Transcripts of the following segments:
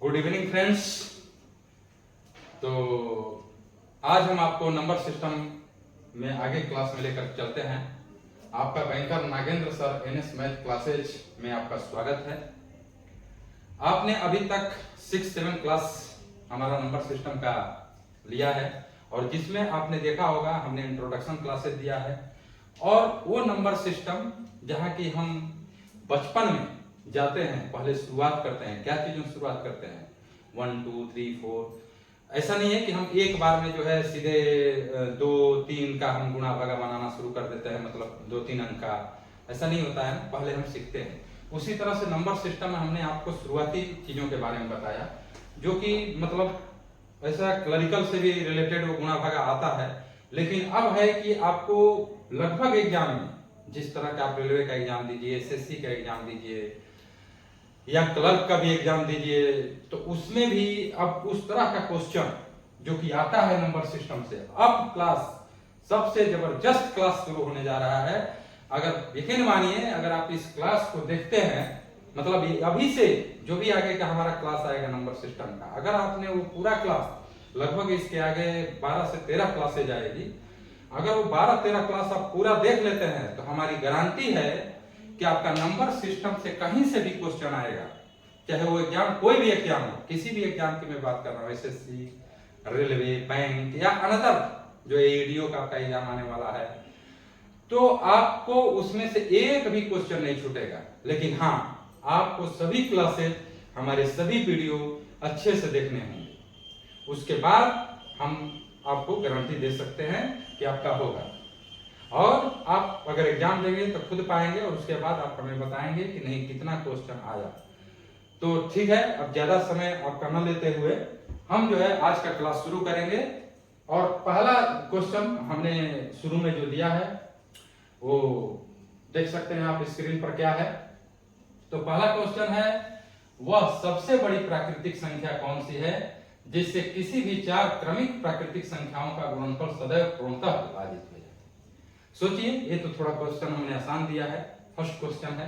Good evening friends. तो आज हम आपको नंबर सिस्टम में आगे क्लास में लेकर चलते हैं। आपका banker Nagendra sir NS math classes में आपका स्वागत है। आपने अभी तक 6-7 क्लास हमारा नंबर सिस्टम का लिया है और जिसमें आपने देखा होगा हमने इंट्रोडक्शन क्लासेस दिया है और वो नंबर सिस्टम जहाँ की हम बचपन में जाते हैं, पहले शुरुआत करते हैं। क्या चीजों से शुरुआत करते हैं? 1 2 3 4। ऐसा नहीं है कि हम एक बार में जो है सीधे 2-3 का हम गुणा भागा बनाना शुरू कर देते हैं, मतलब 2-3 अंक का। ऐसा नहीं होता है, पहले हम सीखते हैं। उसी तरह से नंबर सिस्टम में हमने आपको शुरुआती चीजों के बारे में बताया, जो कि मतलब ऐसा क्लरिकल से भी रिलेटेड वो गुणा भागा आता है। लेकिन अब है कि आपको लगभग एग्जाम में, जिस तरह का आप रेलवे का एग्जाम दीजिए, एसएससी का एग्जाम दीजिए या क्लर्क का भी एग्जाम दीजिए, तो उसमें भी अब उस तरह का क्वेश्चन जो कि आता है नंबर सिस्टम से। अब क्लास सबसे जबरदस्त क्लास शुरू होने जा रहा है। अगर यकीन मानिए, अगर आप इस क्लास को देखते हैं, मतलब अभी से जो भी आगे का हमारा क्लास आएगा नंबर सिस्टम का, अगर आपने वो पूरा क्लास, लगभग इसके आगे 12 से 13 क्लासेज आएगी, अगर वो 12-13 क्लास आप पूरा देख लेते हैं तो हमारी गारंटी है कि आपका नंबर सिस्टम से कहीं से भी क्वेश्चन आएगा। चाहे वो एग्जाम कोई भी एग्जाम हो, किसी भी एग्जाम की मैं बात कर रहा हूँ, एसएससी, रेलवे, बैंक या अनदर जो एडीओ का आपका एग्जाम आने वाला है, तो आपको उसमें से एक भी क्वेश्चन नहीं छूटेगा। लेकिन हाँ, आपको सभी क्लासेस, हमारे सभी वीडियो अच्छे से देखने होंगे। उसके बाद हम आपको गारंटी दे सकते हैं कि आपका होगा। और आप अगर एग्जाम देंगे तो खुद पाएंगे और उसके बाद आप हमें बताएंगे कि नहीं कितना क्वेश्चन आया। तो ठीक है, अब ज्यादा समय आपका न लेते हुए हम जो है आज का क्लास शुरू करेंगे। और पहला क्वेश्चन हमने शुरू में जो दिया है वो देख सकते हैं आप स्क्रीन पर क्या है। तो पहला क्वेश्चन है, वह सबसे बड़ी प्राकृतिक संख्या कौन सी है जिससे किसी भी 4 क्रमिक प्राकृतिक संख्याओं का गुणनफल सदैव पूर्णतः विभाजित हो जाए? सोचिए, ये तो थोड़ा क्वेश्चन हमने आसान दिया है, फर्स्ट क्वेश्चन है।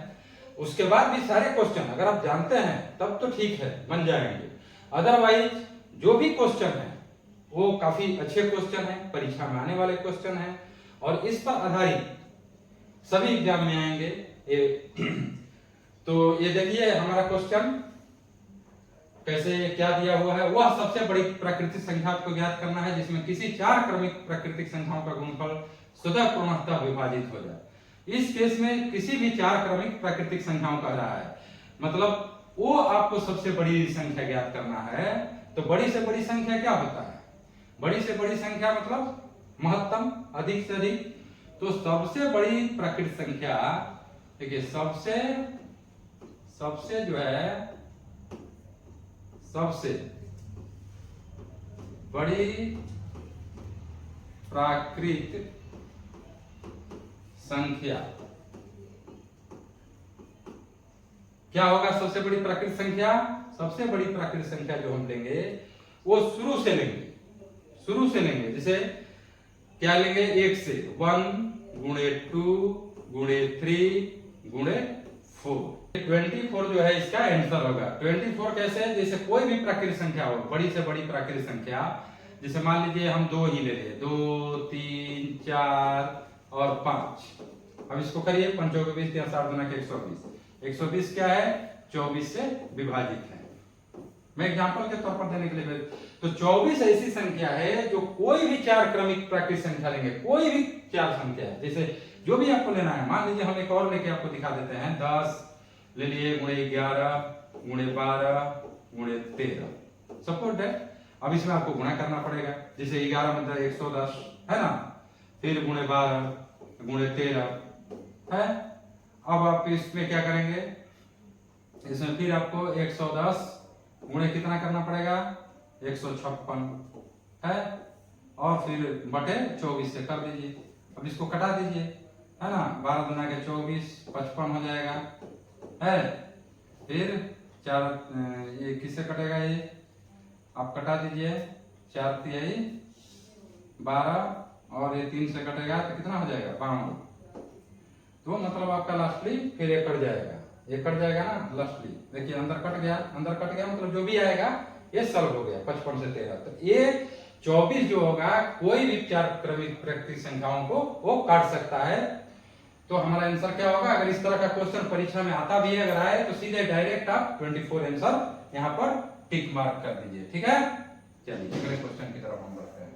उसके बाद भी सारे क्वेश्चन अगर आप जानते हैं तब तो ठीक है, बन जाएंगे। अदरवाइज जो भी क्वेश्चन है वो काफी अच्छे क्वेश्चन है, परीक्षा में आने वाले क्वेश्चन है और इस पर आधारित सभी एग्जाम में आएंगे। तो ये देखिए हमारा क्वेश्चन कैसे क्या दिया हुआ है। वह सबसे बड़ी प्राकृतिक संख्या आपको ज्ञात करना है जिसमें किसी 4 क्रमिक प्राकृतिक संख्याओं का गुणनफल स्वतः पूर्णतः विभाजित हो जाए। इस केस में किसी भी 4 क्रमिक प्राकृतिक संख्याओं का रहा है, मतलब वो आपको सबसे बड़ी संख्या ज्ञात करना है। तो बड़ी से बड़ी संख्या क्या होता है? बड़ी से बड़ी संख्या मतलब महत्तम, अधिक से अधिक। तो सबसे बड़ी प्राकृतिक संख्या, देखिए सबसे जो है सबसे बड़ी प्राकृतिक संख्या क्या होगा? सबसे बड़ी प्राकृतिक संख्या, सबसे बड़ी प्राकृतिक संख्या जो हम लेंगे वो शुरू से लेंगे। जैसे क्या लेंगे? 1 से 1 गुणे 2 गुणे 3 गुणे 4। 24 जो है इसका आंसर होगा। 24 कैसे? जैसे कोई भी प्राकृतिक संख्या हो, बड़ी से बड़ी प्राकृतिक संख्या, जैसे मान लीजिए हम 2 ही ले लिए, 2 3 4 और 5। अब इसको करिए, 5 के 20 या 7 गुना के 120। 120 क्या है? 24 से विभाजित है। मैं एग्जांपल के तौर पर देने के लिए, तो 24 ऐसी संख्या है जो कोई भी 4 क्रमिक प्राकृतिक संख्या लेंगे, कोई भी 4 संख्या है, जैसे जो भी आपको लेना है। मान लीजिए हम एक और लेके आपको दिखा देते हैं, 10 ले लिए गुणे 11 गुणे 12 गुणे 13, सपोर्ट है। अब इसमें आपको गुणा करना पड़ेगा, जैसे 11 मतलब 110 है ना, फिर गुणे 12 गुणे 13 है। अब आप इसमें क्या करेंगे? इसमें फिर आपको 110 गुणे कितना करना पड़ेगा? 156 है, और फिर बटे 24 से कर दीजिए। अब इसको कटा दीजिए, है ना, 12 गुना के 24 55 हो जाएगा है। फिर 4 ये किससे कटेगा? ये आप कटा दीजिए, 4 तिहाई 12 और ये 3 से कटेगा तो कितना हो जाएगा? 52। तो मतलब आपका लास्टली फिर ये कट जाएगा, ये कट जाएगा ना लस्टली, देखिए अंदर कट गया, अंदर कट गया मतलब जो भी आएगा ये सॉल्व हो गया 55 से 13। तो ये 24 जो होगा कोई भी चार क्रमिक प्राकृतिक संख्याओं को वो काट सकता है। तो हमारा आंसर क्या होगा? अगर इस तरह का क्वेश्चन परीक्षा में आता भी है, अगर आए तो सीधे डायरेक्ट आप 24 आंसर यहाँ पर टिक मार्क कर दीजिए। ठीक है, चलिए अगले क्वेश्चन की तरफ हम बढ़ते हैं।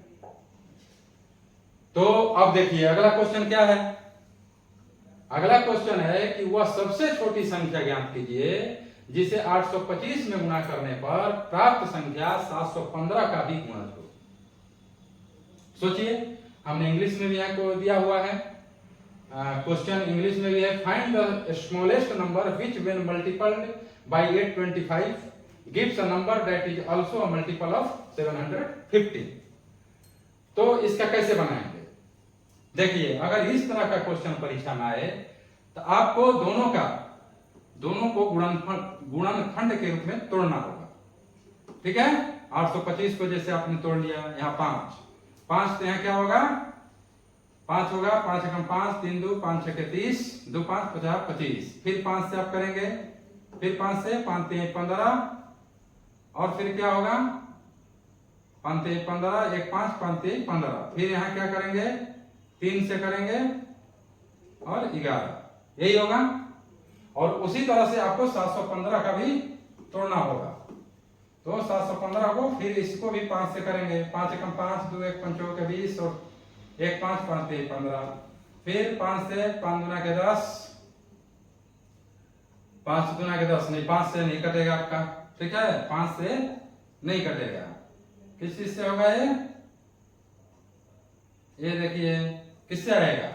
तो अब देखिए अगला क्वेश्चन क्या है। अगला क्वेश्चन है कि वह सबसे छोटी संख्या ज्ञात कीजिए जिसे 825 में गुणा करने पर प्राप्त संख्या 715 का भी गुणज हो। सोचिए, हमने इंग्लिश में भी यहाँ को दिया हुआ है, क्वेश्चन इंग्लिश में भी है, find the smallest number which when multiplied by 825 gives a number that is also a multiple of 750। तो इसका कैसे बनाएंगे? देखिए अगर इस तरह का क्वेश्चन परीक्षा में आए तो आपको दोनों को गुणनखंड के रूप में तोड़ना होगा। ठीक है, 825 को जैसे आपने तोड़ लिया, यहाँ 5 तो यहाँ क्या होगा? 5 होगा, 5 एकम 5, 3 2 5 6 30, 2 5 50 25। फिर 5 से आप करेंगे, फिर 5 से 5 3 15, और फिर क्या होगा? 5 3 15, 1 5 5 3 15। फिर यहाँ क्या करेंगे? 3 से करेंगे और 11, यही होगा। और उसी तरह से आपको 715 का भी तोड़ना होगा। तो 715 को फिर इसको भी 5 से करेंगे, 5 एकम 5, 2 1 5 के 20, और 1 5 5 3 15। फिर 5 से 5 गुना के 10, 5 गुना के 10 नहीं, 5 से नहीं कटेगा आपका। ठीक है, 5 से नहीं कटेगा। किस चीज से होगा ये देखिए किससे आएगा?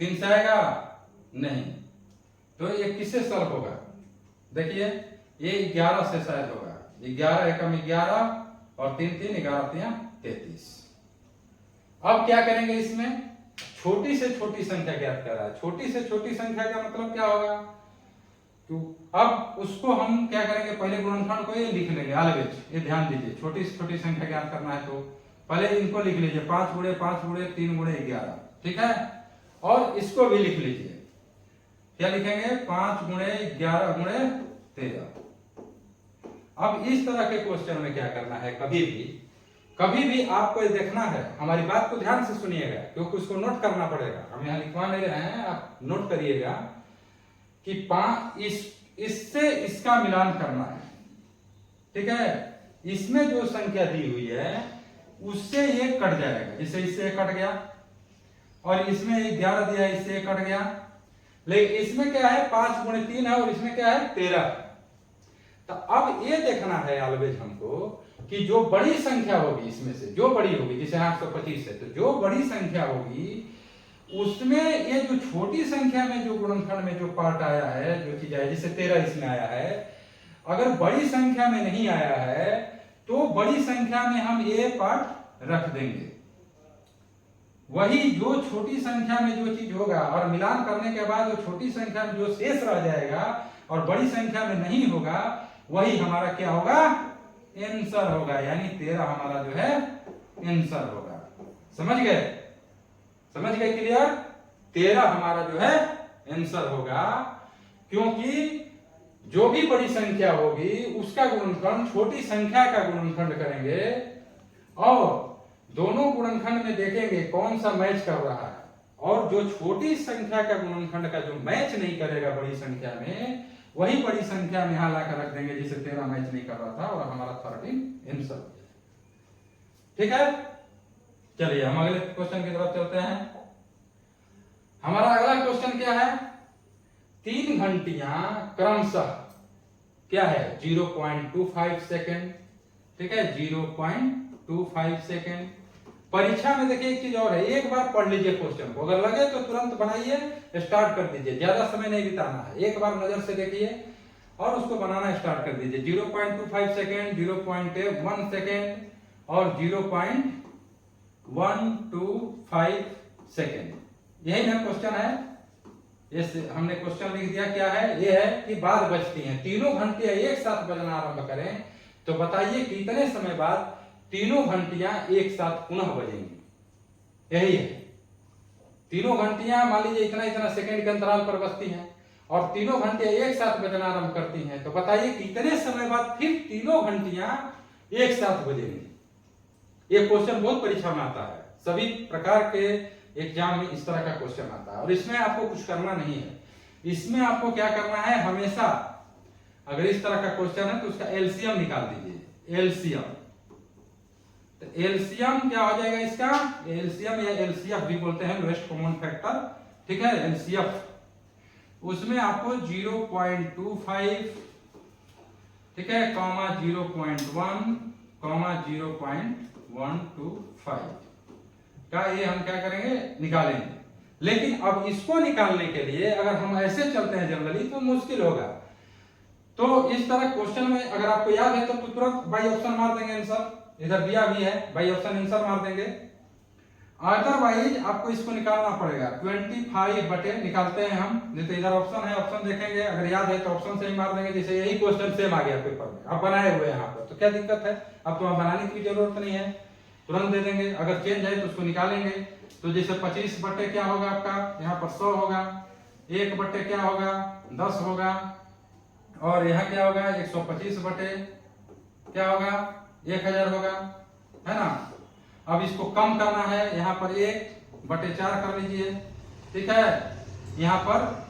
3 से आएगा नहीं, तो ये किससे सॉल्व होगा? देखिए ये 11 से शायद होगा। 11 एकम 11 और 3 3 11 3 33। अब क्या करेंगे? इसमें छोटी से छोटी संख्या ज्ञात कर रहा है। छोटी से छोटी संख्या का मतलब क्या होगा? तो अब उसको हम क्या करेंगे? पहले गुणनखंड को ये लिख लेंगे ऑलवेज। ये ध्यान दीजिए, छोटी से छोटी संख्या ज्ञात करना है तो पहले इनको लिख लीजिए, 5 गुणे 5 गुणे 3 गुणे 11। ठीक है, और इसको भी लिख लीजिए। क्या लिखेंगे? 5 गुणे 11 गुणे 13। अब इस तरह के क्वेश्चन में क्या करना है? कभी भी आपको ये देखना है, हमारी बात को ध्यान से सुनिएगा क्योंकि उसको नोट करना पड़ेगा। हम यहाँ लिखवा नहीं रहे हैं, आप नोट करिएगा कि 5 इससे इसका मिलान करना है। ठीक है, इसमें जो संख्या दी हुई है उससे ये कट जाएगा, जैसे इससे कट गया, और इसमें 11 दिया, इससे कट गया। लेकिन इसमें क्या है? 5 गुणे 3 है और इसमें क्या है? 13। तो अब ये देखना है ऑलवेज हमको कि जो बड़ी संख्या होगी इसमें से, जो बड़ी होगी, जैसे 825 है, तो जो बड़ी संख्या होगी उसमें ये जो छोटी संख्या में जो गुणनखंड में जो पार्ट आया है, जो चीज आया, जैसे 13 इसमें आया है, अगर बड़ी संख्या में नहीं आया है तो बड़ी संख्या में हम ये पार्ट रख देंगे। वही जो छोटी संख्या में जो चीज होगा और मिलान करने के बाद जो छोटी संख्या में जो शेष रह जाएगा और बड़ी संख्या में नहीं होगा, वही हमारा क्या होगा? आंसर होगा। यानी 13 हमारा जो है आंसर होगा। समझ गए? क्लियर? 13 हमारा जो है आंसर होगा, क्योंकि जो भी बड़ी संख्या होगी उसका गुणनखंड छोटी संख्या का गुणनखंड करेंगे और दोनों गुणनखंड में देखेंगे कौन सा मैच कर रहा है, और जो छोटी संख्या का गुणनखंड का जो मैच नहीं करेगा बड़ी संख्या में, वही बड़ी संख्या में यहां लाकर रख देंगे जिसे 13 मैच नहीं कर रहा था, और हमारा 13 आंसर हो जाएगा। ठीक है, चलिए हम अगले क्वेश्चन की तरफ चलते हैं। हमारा अगला क्वेश्चन क्या है? 3 घंटियां क्रमशः क्या है? 0.25 सेकेंड। ठीक है, 0.25 सेकेंड। परीक्षा में देखिए एक चीज और है, एक बार पढ़ लीजिए क्वेश्चन को, अगर लगे तो तुरंत बनाइए, स्टार्ट कर दीजिए, ज्यादा समय नहीं बिताना है। एक बार नजर से देखिए और उसको बनाना स्टार्ट कर दीजिए। 0.25 सेकेंड, 0.1 सेकेंड और 0.125 सेकेंड, यही ना क्वेश्चन है। ये हमने क्वेश्चन लिख दिया। क्या है? ये है कि बाद बजती हैं, तीनों घंटियां एक साथ बजना आरंभ करें तो बताइए कितने समय बाद तीनों घंटियां एक साथ पुनः बजेंगी। यही है, तीनों घंटियां मान लीजिए इतना इतना सेकंड के अंतराल पर बजती हैं और तीनों घंटे एक साथ बजना आरंभ करती हैं, तो बताइए कितने समय बाद फिर तीनों घंटियां एक साथ बजेंगी। ये क्वेश्चन बहुत परीक्षा में आता है, सभी प्रकार के एग्जाम में इस तरह का क्वेश्चन आता है। और इसमें आपको कुछ करना नहीं है, इसमें आपको क्या करना है, हमेशा अगर इस तरह का क्वेश्चन है तो उसका एलसीएम निकाल दीजिए। एलसीएम, तो एलसीएम क्या हो जाएगा इसका, एलसीएम या एलसीएफ भी बोलते हैं, लोएस्ट कॉमन फैक्टर, ठीक है, एलसीएफ। उसमें आपको 0.25, ठीक है, कॉमा 0.1 कॉमा 0.125 का ये हम क्या करेंगे, निकालेंगे। लेकिन अब इसको निकालने के लिए अगर हम ऐसे चलते हैं जनरली तो मुश्किल होगा। तो इस तरह क्वेश्चन में अगर आपको याद है तो तुरंत बाई ऑप्शन मार देंगे आंसर, इधर दिया भी है, बाई ऑप्शन आंसर मार देंगे। अदरवाइज आपको इसको निकालना पड़ेगा, 25 बटे निकालते हैं हम, जैसे इधर ऑप्शन है, ऑप्शन देखेंगे, अगर याद है तो ऑप्शन से ही मार देंगे। जैसे यही क्वेश्चन सेम आ गया पेपर में, आप बनाए हुए यहाँ पर, तो क्या दिक्कत है, अब तो वहां बनाने की जरूरत नहीं है, तुरंत दे देंगे। अगर चेंज है तो उसको निकालेंगे। तो जैसे 25 बटे क्या होगा आपका, यहाँ पर 100 होगा, 1 बटे क्या होगा 10 होगा, और यहाँ क्या होगा 125 बटे क्या होगा 1000 होगा, है ना। अब इसको कम करना है, यहाँ पर 1/4 कर लीजिए, ठीक है, यहाँ पर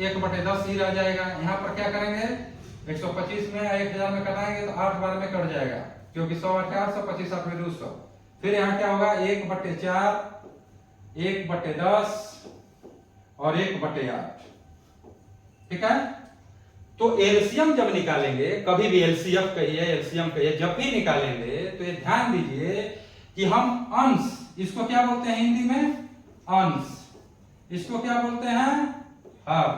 1/10 ही रह जाएगा। यहाँ पर क्या करेंगे, 125 में 1000 में कटाएंगे तो 8 बार में कट जाएगा, क्योंकि 100 8 400, 25 8 में 200। फिर यहाँ क्या होगा 1/4, 1/10 और 1/8, ठीक है। तो एलसीएम जब निकालेंगे, कभी भी एलसीएफ कहिए, एलसीएम कहिए, जब भी निकालेंगे तो ये ध्यान दीजिए कि हम अंश, इसको क्या बोलते हैं हिंदी में, अंश, इसको क्या बोलते हैं, हर।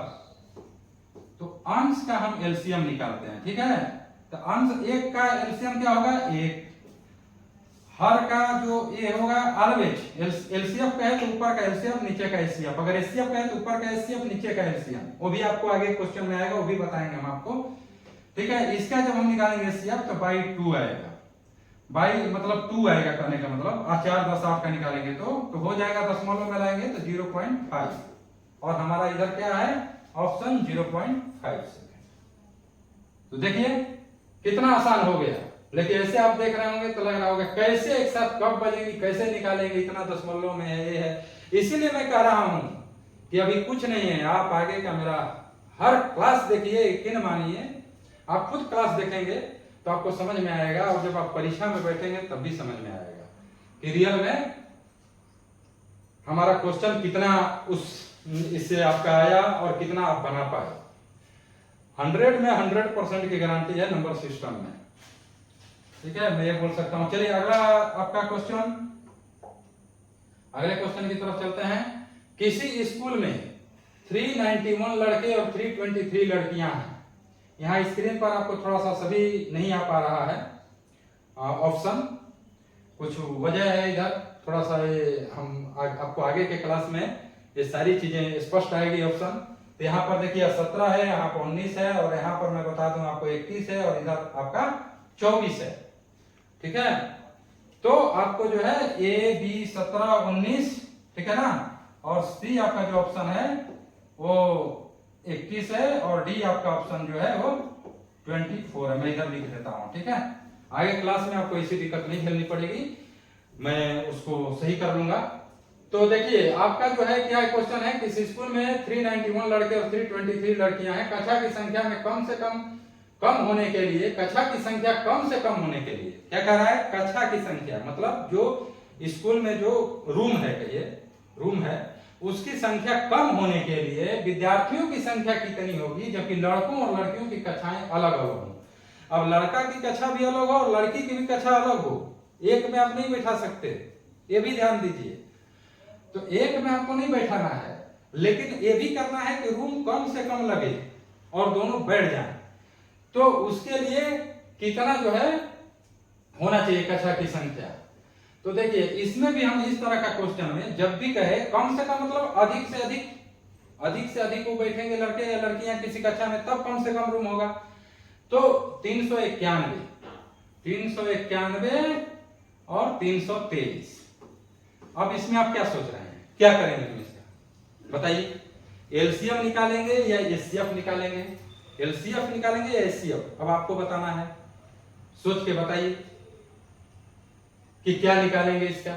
तो अंश का हम एलसीएम निकालते हैं, ठीक है। तो अंश 1 का एलसीएम क्या होगा 1, हर का जो ये होगा ऑलवेज, एलसीएफ का है तो ऊपर का एलसीएफ नीचे का एचसीएफ, अगर एचसीएफ का है तो ऊपर का एचसीएफ नीचे का एलसीएम, वो भी आपको आगे क्वेश्चन में आएगा, वो भी बताएंगे हम आपको, ठीक है। इसका जब हम निकालेंगे एचसीएफ तो बाई 2 आएगा, बाई मतलब 2 आएगा, करने का मतलब 4 10 8 का निकालेंगे तो हो जाएगा, दशमलव में लाएंगे तो 0.5, और हमारा इधर क्या है ऑप्शन 0.5 सेकेंड। तो देखिए कितना आसान हो गया। लेकिन ऐसे आप देख रहे होंगे तो लग रहा होगा कैसे एक साथ कब बजेंगी, कैसे निकालेंगे, इतना दशमलव में है, ये है। इसीलिए मैं कह रहा हूं कि अभी कुछ नहीं है, आप आगे का मेरा हर क्लास देखिए, यकीन मानिए आप खुद क्लास देखेंगे तो आपको समझ में आएगा, और जब आप परीक्षा में बैठेंगे तब भी समझ में आएगा कि रियल में हमारा क्वेश्चन कितना इससे आपका आया और कितना आप बना पाए। 100 में 100% की गारंटी है नंबर सिस्टम में, ठीक है, मैं ये बोल सकता हूं। चलिए अगला आपका क्वेश्चन, अगले क्वेश्चन की तरफ चलते हैं। किसी स्कूल में 391 लड़के और 323 लड़कियां हैं। यहाँ स्क्रीन पर आपको थोड़ा सा सभी नहीं आ पा रहा है ऑप्शन, कुछ वजह है इधर, थोड़ा सा ये हम आपको आगे के क्लास में ये सारी चीजें स्पष्ट आएगी ऑप्शन। तो यहाँ पर देखिए 17 है, यहाँ पर 19 है, और यहाँ पर मैं बता दूं आपको 21 है, और इधर आपका 24 है, ठीक है। तो आपको जो है ए बी 17 19, ठीक है ना, और सी आपका जो ऑप्शन है वो 21 है, और डी आपका ऑप्शन जो है वो 24 है। मैं इधर लिख देता हूं, ठीक है। आगे क्लास में आपको ऐसी दिक्कत नहीं झेलनी पड़ेगी, मैं उसको सही कर लूंगा। तो देखिए आपका जो है क्या क्वेश्चन है, किसी स्कूल में 391 लड़के और 323 लड़कियां हैं, कक्षा की संख्या में कम से कम होने के लिए, कक्षा की संख्या कम से कम होने के लिए, क्या कह रहा है, कक्षा की संख्या मतलब जो स्कूल में जो रूम है, कहिए रूम है, उसकी संख्या कम होने के लिए विद्यार्थियों की संख्या कितनी होगी, जबकि लड़कों और लड़कियों की कक्षाएं अलग अलग हो। अब लड़का की कक्षा भी अलग हो और लड़की की भी कक्षा अलग हो, एक में आप नहीं बैठा सकते, ये भी ध्यान दीजिए। तो एक में आपको नहीं बैठाना है, लेकिन ये भी करना है कि रूम कम से कम लगे और दोनों बैठ जाएं। तो उसके लिए कितना जो है होना चाहिए कक्षा की संख्या। तो देखिए इसमें भी हम इस तरह का क्वेश्चन में जब भी कहे कम से कम मतलब अधिक से अधिक वो बैठेंगे लड़के या लड़कियां किसी कक्षा में, तब कम से कम रूम होगा। तो 391 और 323। अब इसमें आप क्या सोच रहे हैं, क्या करेंगे इसका बताइए। एलसीएम निकालेंगे या एचसीएफ निकालेंगे? एलसीएफ निकालेंगे या एचसीएफ? अब आपको बताना है, सोच के बताइए कि क्या निकालेंगे इसका।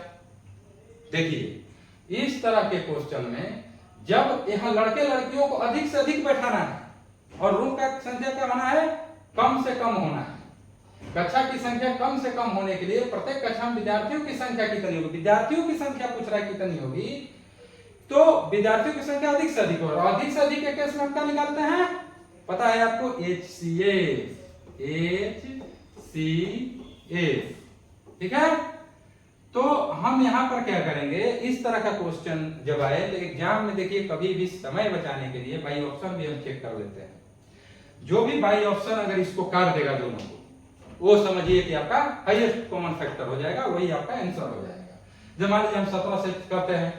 देखिए इस तरह के क्वेश्चन में जब यहाँ लड़के लड़कियों को अधिक से अधिक बैठाना है और रूम का संख्या क्या होना है, कम से कम होना है। कक्षा की संख्या कम से कम होने के लिए प्रत्येक कक्षा में विद्यार्थियों की संख्या कितनी होगी, विद्यार्थियों की संख्या पूछ रहा है कितनी होगी, तो विद्यार्थियों की संख्या अधिक से अधिक होगा। अधिक से अधिक के केस में हम क्या निकालते हैं, पता है आपको, HCF। ठीक है। तो हम यहां पर क्या करेंगे, इस तरह का क्वेश्चन जब आए तो एग्जाम में देखिए कभी भी समय बचाने के लिए बाई ऑप्शन भी हम चेक कर लेते हैं। जो भी बाई ऑप्शन अगर इसको काट देगा दोनों को, वो समझिए कि आपका हाईएस्ट कॉमन फैक्टर हो जाएगा, वही आपका आंसर हो जाएगा। जब मान लीजिए हम 17 से करते हैं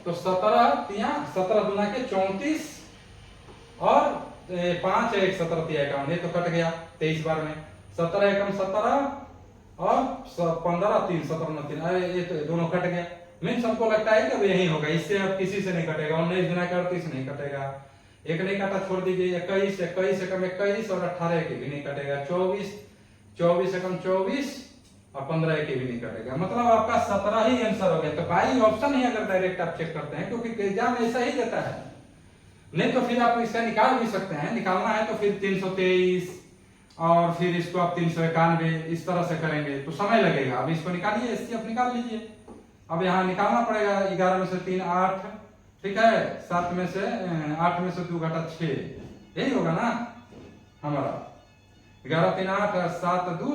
तो 17 दुना के 34 और 5 1 17 तिया 51, ये तो कट गया 23 बार में। 17 एकम 17 और 15 3 17 9 3, अरे ये तो दोनों कट गया। मीन्स हमको लगता है कि अब यही होगा, इससे अब किसी से नहीं कटेगा। 19 गुना के 38 नहीं कटेगा, एक नहीं काटा, छोड़ दीजिए। 21 एकम 21 और 18 के भी नहीं कटेगा। 24 एकम 24 और 15 के भी नहीं कटेगा। मतलब आपका 17 ही आंसर हो गया। तो बाई ऑप्शन ही अगर डायरेक्ट आप चेक करते हैं, क्योंकि एग्जाम ऐसा ही देता है, नहीं तो फिर आप इसका निकाल भी सकते हैं। निकालना है तो फिर 323 और फिर इसको आप 391 इस तरह से करेंगे तो समय लगेगा। अब इसको निकालिए, एचसीएफ निकाल लीजिए। अब यहाँ निकालना पड़ेगा, 11 में से 3 8, ठीक है, 7 में से 8 में से 2 घटा 6, यही होगा ना हमारा। 11 3 8 7 2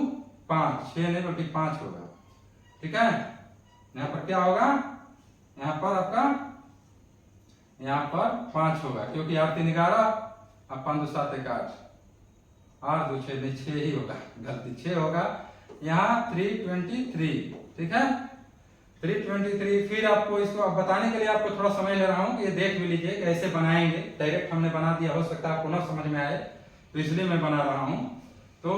5, 6 नहीं बल्कि 5 होगा। ठीक है, यहाँ पर क्या होगा, यहाँ पर आपका यहाँ पर 5 होगा, क्योंकि 8 3 11 और 5 2 7 1 8, 8 2 6 नहीं 6 ही होगा, गलती 6 होगा। यहाँ 323, ठीक है, 323। फिर आपको इसको बताने के लिए आपको थोड़ा समय ले रहा हूँ कि ये देख भी लीजिए कैसे बनाएंगे। डायरेक्ट हमने बना दिया, हो सकता है आपको न समझ में आए, तो इसलिए मैं बना रहा हूँ। तो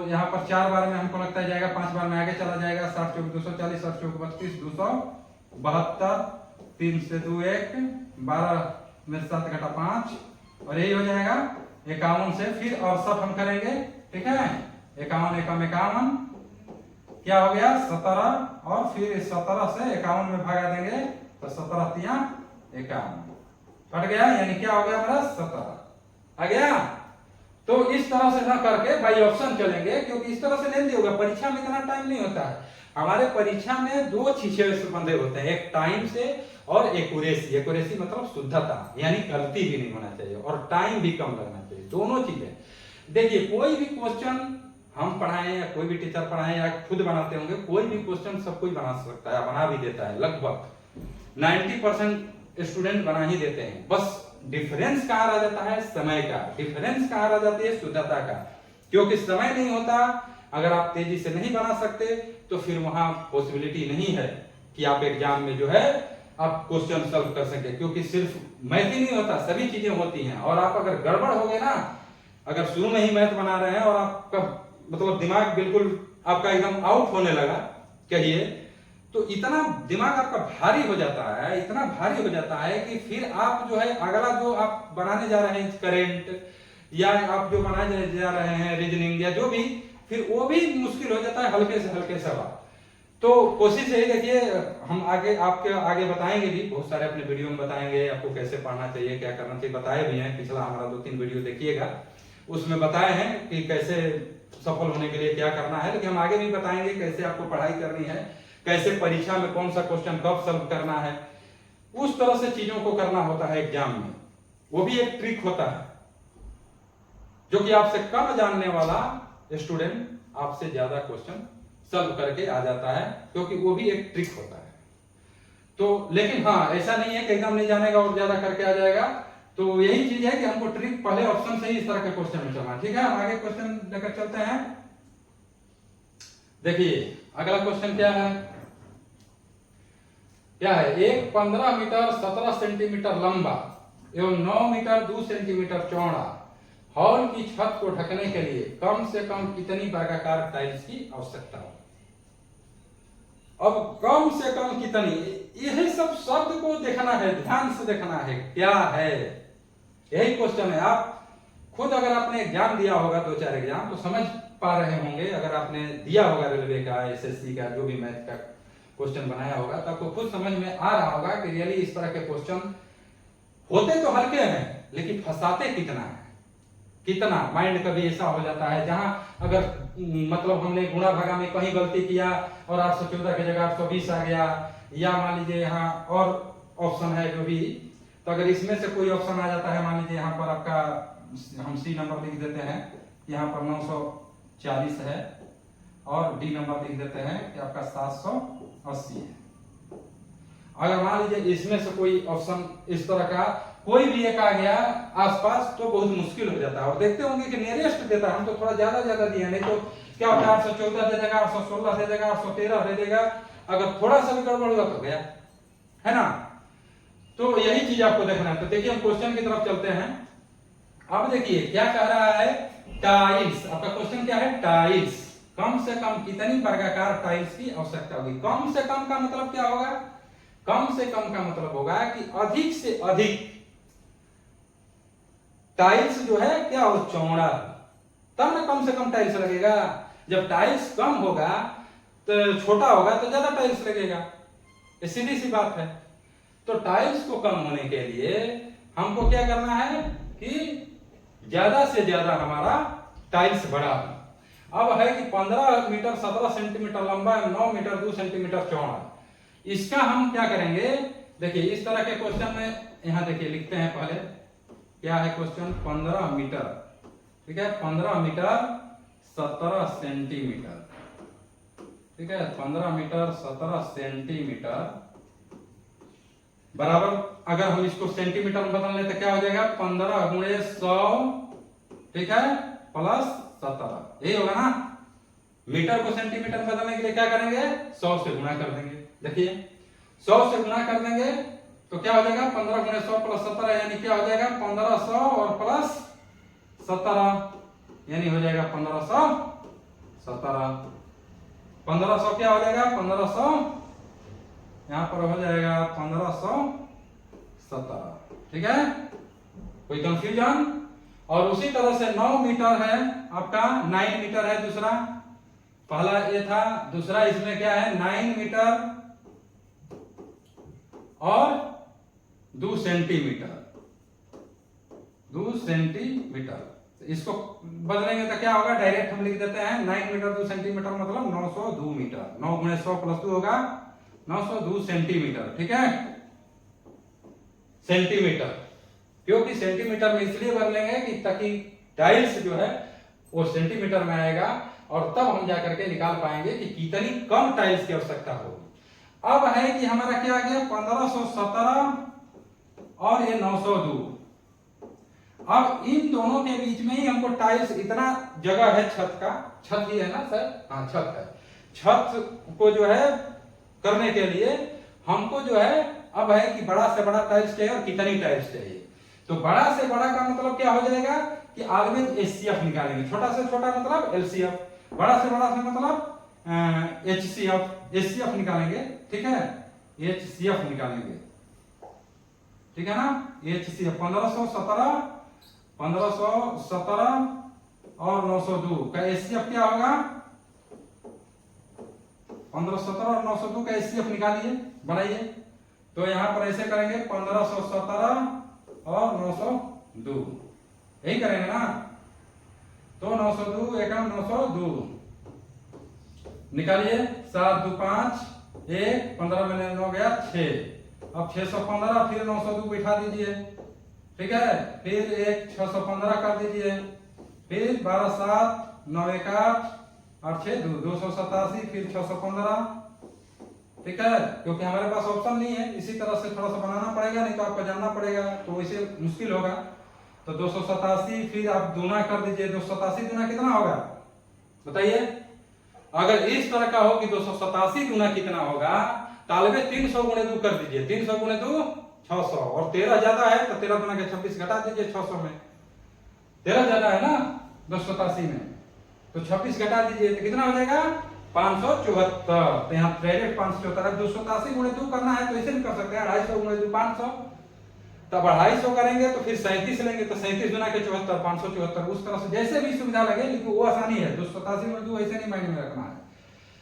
यहाँ पर 4 बार में हमको लगता है जाएगा, 5 बार में आगे चला जाएगा। 60 चौक 240, 60 चौक 32, 272, 3 से 2 1, 12 में 7 घटा 5, और यही हो जाएगा 51 से। फिर औसत हम करेंगे, ठीक है, 51 एकम 51, क्या हो गया 17, और फिर 17 से 51 में भागा देंगे तो 17 तिया 51 कट गया, यानी क्या हो गया हमारा 17 आ गया। तो इस तरह से ना करके बाई ऑप्शन चलेंगे, क्योंकि इस तरह से लेंदी होगा। परीक्षा में इतना टाइम नहीं होता है। हमारे परीक्षा में 2 चीजें से बंधे होते हैं, एक टाइम से और एक्यूरेसी। एक्यूरेसी मतलब शुद्धता, यानी गलती भी नहीं होना चाहिए, और टाइम भी कम लगना चाहिए, दोनों चीजें। देखिए कोई भी क्वेश्चन हम पढ़ाएं या कोई भी टीचर पढ़ाएं या खुद बनाते होंगे, कोई भी क्वेश्चन सब कोई बना सकता है, बना भी देता है। लगभग 90% स्टूडेंट बना ही देते हैं। बस डिफरेंस कहाँ रह जाता है, समय का। डिफरेंस कहाँ रह जाती है, शुद्धता का। क्योंकि समय नहीं होता, अगर आप तेजी से नहीं बना सकते तो फिर वहां पॉसिबिलिटी नहीं है कि आप एग्जाम में जो है आप क्वेश्चन सॉल्व कर सके। क्योंकि सिर्फ मैथ ही नहीं होता, सभी चीजें होती हैं। और आप अगर गड़बड़ हो गए ना, अगर शुरू में ही मैथ बना रहे हैं और आपका मतलब दिमाग बिल्कुल आपका एकदम आउट होने लगा कहिए, तो इतना दिमाग आपका भारी हो जाता है, इतना भारी हो जाता है कि फिर आप जो है अगला जो आप बनाने जा रहे हैं करेंट, या आप जो बनाने जा रहे हैं रीजनिंग या जो भी, फिर वो भी मुश्किल हो जाता है हल्के से हल्के सवाल। तो कोशिश यही देखिए, हम आगे आपके आगे बताएंगे भी, बहुत सारे अपने वीडियो में बताएंगे आपको कैसे पढ़ना चाहिए, क्या करना चाहिए, बताए भी हैं। पिछला हमारा 2-3 वीडियो देखिएगा, उसमें बताए हैं कि कैसे सफल होने के लिए क्या करना है। लेकिन हम आगे भी बताएंगे कैसे आपको पढ़ाई करनी है, कैसे परीक्षा में कौन सा क्वेश्चन कब सॉल्व करना है, उस तरह से चीजों को करना होता है एग्जाम में। वो भी एक ट्रिक होता है, जो कि आपसे कम जानने वाला स्टूडेंट आपसे ज्यादा क्वेश्चन सॉल्व करके आ जाता है, क्योंकि वो भी एक ट्रिक होता है। तो लेकिन हाँ, ऐसा नहीं है कि एकदम नहीं जानेगा और ज्यादा करके आ जाएगा। तो यही चीज है कि हमको ट्रिक पहले ऑप्शन से ही इस तरह के क्वेश्चन में चलना। ठीक है, हम आगे क्वेश्चन लेकर चलते हैं। देखिए अगला क्वेश्चन क्या है, एक 15 मीटर 17 सेंटीमीटर लंबा एवं 9 मीटर 2 सेंटीमीटर चौड़ा हॉल की छत को ढकने के लिए कम से कम कितनी वर्गाकार टाइल्स की आवश्यकता हो। अब कम से कम कितनी, यही सब शब्द को देखना है, ध्यान से देखना है क्या है, यही क्वेश्चन है। आप खुद अगर आपने एग्जाम दिया होगा 2-4 एग्जाम तो समझ पा रहे होंगे, अगर आपने दिया होगा रेलवे का, एसएससी का, जो भी मैथ का क्वेश्चन बनाया होगा तो आपको खुद समझ में आ रहा होगा कि रियली इस तरह के क्वेश्चन होते तो हल्के हैं लेकिन फंसाते कितना है, कितना माइंड कभी ऐसा हो जाता है जहां अगर मतलब हमने गुणा भागा में कहीं गलती किया और 814 की जगह 820 आ गया, या मान लीजिए यहाँ और ऑप्शन है जो भी, तो अगर इसमें से कोई ऑप्शन आ जाता है, मान लीजिए यहाँ पर आपका हम सी नंबर लिख देते हैं, यहाँ पर 940 है और डी नंबर लिख देते हैं कि आपका 780 है। अगर मान लीजिए इसमें से कोई ऑप्शन इस तरह का कोई भी एक आ गया आसपास तो बहुत मुश्किल हो जाता है। और देखते होंगे कि नियरेस्ट देता है, हम तो थोड़ा ज्यादा दिया, नहीं तो क्या होता है 814 दे देगा, 816 दे देगा, 813 दे देगा, अगर थोड़ा सा भी गड़बड़ होगा तो गया, है ना। तो यही चीज आपको देखना है। तो देखिए हम क्वेश्चन की तरफ चलते हैं। अब देखिए क्या कह रहा है, टाइल्स, आपका क्वेश्चन क्या है, टाइल्स, कम से कम कितनी वर्गाकार टाइल्स की आवश्यकता होगी। कम से कम का मतलब क्या होगा, कम से कम का मतलब होगा कि अधिक से अधिक टाइल्स जो है क्या हो, चौड़ा, तब ना कम से कम टाइल्स लगेगा। जब टाइल्स कम होगा तो छोटा होगा तो ज्यादा टाइल्स लगेगा, ये सीधी सी बात है। तो टाइल्स को कम होने के लिए हमको क्या करना है कि ज्यादा से ज्यादा हमारा टाइल्स बढ़ा। अब है कि 15 मीटर 17 सेंटीमीटर लंबा है, 9 मीटर 2 सेंटीमीटर चौड़ा, इसका हम क्या करेंगे, देखिए इस तरह के क्वेश्चन में यहां देखिए लिखते हैं पहले क्या है क्वेश्चन, 15 मीटर, ठीक है, 15 मीटर 17 सेंटीमीटर, ठीक है, 15 मीटर 17 सेंटीमीटर बराबर, अगर हम इसको सेंटीमीटर में बदल ले तो क्या हो जाएगा, 15 गुणे 100, ठीक है, प्लस 17, यही होगा ना। मीटर को सेंटीमीटर में बदलने के लिए क्या करेंगे, 100 से गुणा कर देंगे। देखिए 100 से गुणा कर देंगे तो क्या हो जाएगा, 15 गुणे 100 प्लस 17 यानी क्या हो जाएगा, 1500 और प्लस 17 यानी हो जाएगा 1517। 1500 क्या हो जाएगा, 1500 यहां पर हो जाएगा 1517, ठीक है, कोई कंफ्यूजन। और उसी तरह से 9 मीटर है आपका, 9 मीटर है दूसरा, पहला ये था, दूसरा इसमें क्या है 9 मीटर और 2 सेंटीमीटर, 2 सेंटीमीटर। इसको बदलेंगे तो क्या होगा, डायरेक्ट हम लिख देते हैं 9 मीटर 2 सेंटीमीटर मतलब 902 मीटर, 9 गुणे 100 प्लस 2 होगा 902 सेंटीमीटर, ठीक है, सेंटीमीटर। क्योंकि सेंटीमीटर में इसलिए बदलेंगे कि ताकि टाइल्स जो है वो सेंटीमीटर में आएगा और तब हम जाकर के निकाल पाएंगे कि कितनी कम टाइल्स की आवश्यकता होगी। अब है कि हमारा क्या आ गया, 1517 और ये 902। अब इन दोनों के बीच में ही हमको टाइल्स, इतना जगह है छत का, छत ही है ना सर, हाँ छत है, छत को जो है करने के लिए हमको जो है अब है कि बड़ा से बड़ा टाइल्स चाहिए और कितनी टाइल्स चाहिए। तो बड़ा से बड़ा का मतलब क्या हो जाएगा कि आगे एचसीएफ निकालेंगे, छोटा से छोटा मतलब एलसीएफ, बड़ा से बड़ा से मतलब एचसीएफ, एचसीएफ निकालेंगे, ठीक है, एचसीएफ निकालेंगे, ठीक है ना, एचसीएफ 1517 और 902 का एचसीएफ क्या होगा, 1517 और 902 का एचसीएफ निकालिए, बनाइए। तो यहां पर ऐसे करेंगे 1517 और 902, यही करेंगे ना। तो 902 एकम 902 निकालिए, 7 2 5 1, 15 में 9 गया 6, अब 615 फिर 902 बिठा दीजिए, ठीक है, फिर एक 615 कर दीजिए, फिर 12 7 9 1 8 और 6 2 287, फिर 615, ठीक है, क्योंकि हमारे पास ऑप्शन नहीं है, इसी तरह से थोड़ा सा बनाना पड़ेगा, नहीं तो आपको जानना पड़ेगा, तो वैसे मुश्किल होगा। तो 287 फिर आप दूना कर दीजिए, 287 दूना कितना होगा बताइए। अगर इस तरह का हो कि 287 दूना कितना होगा, तालबे 300 गुणे 2 कर दीजिए, 300 गुणे 2 600, और 13 ज्यादा है तो 13 दूना के 26 घटा दीजिए 600 में, 13 ज्यादा है ना 287 में, तो 26 घटा दीजिए तो कितना हो जाएगा 574, तो यहाँ डायरेक्ट 574 287 गुणे 2 करना है तो ऐसे भी कर सकते हैं, 250 गुणे 2 500, तब 250 करेंगे तो फिर 37 लेंगे तो 37 गुना के 74 574, उस तरह से जैसे भी सुविधा लगे, लेकिन वो आसानी है। 287 गुणे 2 ऐसे नहीं मायने में रखना है।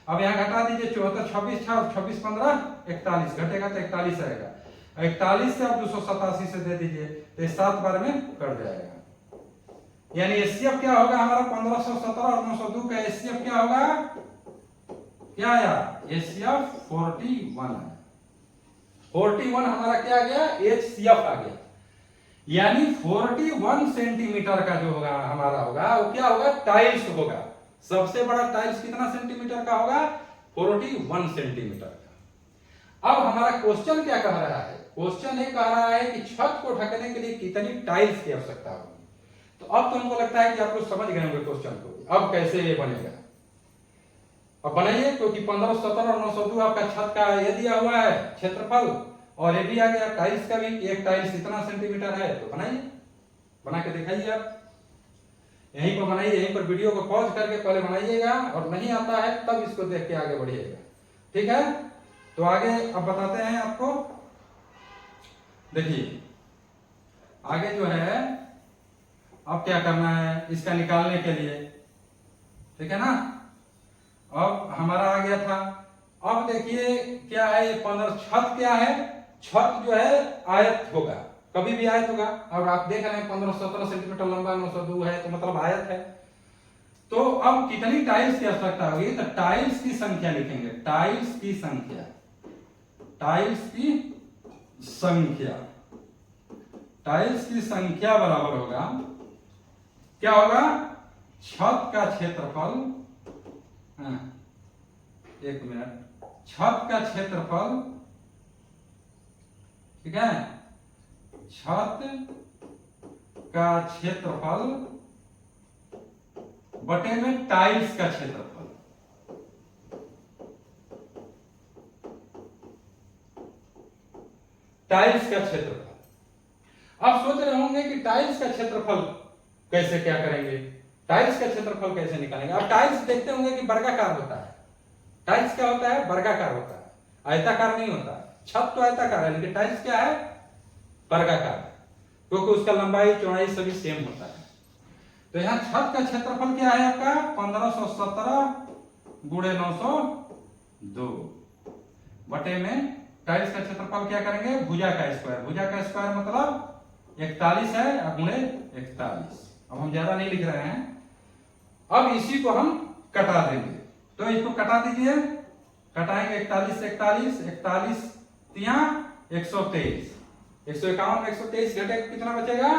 अब यहाँ घटा दीजिए, 74 26 था, 26 15 41 घटेगा तो 41 आएगा, 41 से आप 287 से दे दीजिए तो 7 बार में कट जाएगा। यानी एचसीएफ क्या होगा हमारा 1517 और 902 का एचसीएफ क्या होगा, क्या आया एचसीएफ 41 है। 41 हमारा क्या आ गया, एचसीएफ आ गया। यानी 41 सेंटीमीटर का जो होगा हमारा होगा वो क्या होगा, टाइल्स होगा। सबसे बड़ा टाइल्स कितना सेंटीमीटर का होगा, 41 सेंटीमीटर का। अब हमारा क्वेश्चन क्या कह रहा है, क्वेश्चन ये कह रहा है कि छत को ढकने के लिए कितनी टाइल्स की आवश्यकता होगी। तो अब तो हमको लगता है कि आप लोग समझ गए होंगे क्वेश्चन को। अब कैसे ये बनेगा, अब बनाइए, क्योंकि 1517 और 902 आपका छत का ये दिया हुआ है क्षेत्रफल, और ये भी आ गया टाइल्स का भी, एक टाइल्स इतना सेंटीमीटर है। तो बनाइए, बना के दिखाइए आप, यहीं पर बनाइए, यहीं पर वीडियो को पॉज करके पहले बनाइएगा, और नहीं आता है तब इसको देख के आगे बढ़िएगा, ठीक है। तो आगे अब बताते हैं आपको, देखिए आगे जो है अब क्या करना है इसका निकालने के लिए, ठीक है ना। अब हमारा आ गया था, अब देखिए क्या है ये 15 छत क्या है, छत जो है आयत होगा, कभी भी आयत होगा। अब आप देख रहे हैं 1517 सेंटीमीटर लंबा, 902 है तो मतलब आयत है। तो अब कितनी टाइल्स की आवश्यकता होगी, तो टाइल्स की संख्या लिखेंगे, टाइल्स की संख्या, टाइल्स की संख्या, टाइल्स की संख्या बराबर होगा, क्या होगा, छत का क्षेत्रफल, एक मिनट, छत का क्षेत्रफल, ठीक है, छत का क्षेत्रफल बटे में टाइल्स का क्षेत्रफल। टाइल्स का क्षेत्रफल, आप सोच रहे होंगे कि टाइल्स का क्षेत्रफल कैसे क्या करेंगे, टाइल्स का क्षेत्रफल कैसे निकालेंगे। अब टाइल्स देखते होंगे कि वर्गाकार होता है, टाइल्स क्या होता है, वर्गाकार होता है, आयताकार नहीं होता। छत तो आयताकार है लेकिन टाइल्स क्या है, वर्गाकार, क्योंकि उसका लंबाई चौड़ाई सभी सेम होता है। तो यहाँ छत का क्षेत्रफल क्या है आपका 1517 गुणे 902 बटे में टाइल्स का क्षेत्रफल क्या करेंगे, भुजा का स्क्वायर, भुजा का स्क्वायर मतलब 41 है गुणे 41। अब हम ज्यादा नहीं लिख रहे हैं, अब इसी को हम कटा देंगे, तो इसको कटा दीजिए, कटाएंगे 41 से 41, 41 तिया 123, 151 में 123 घटे कितना बचेगा,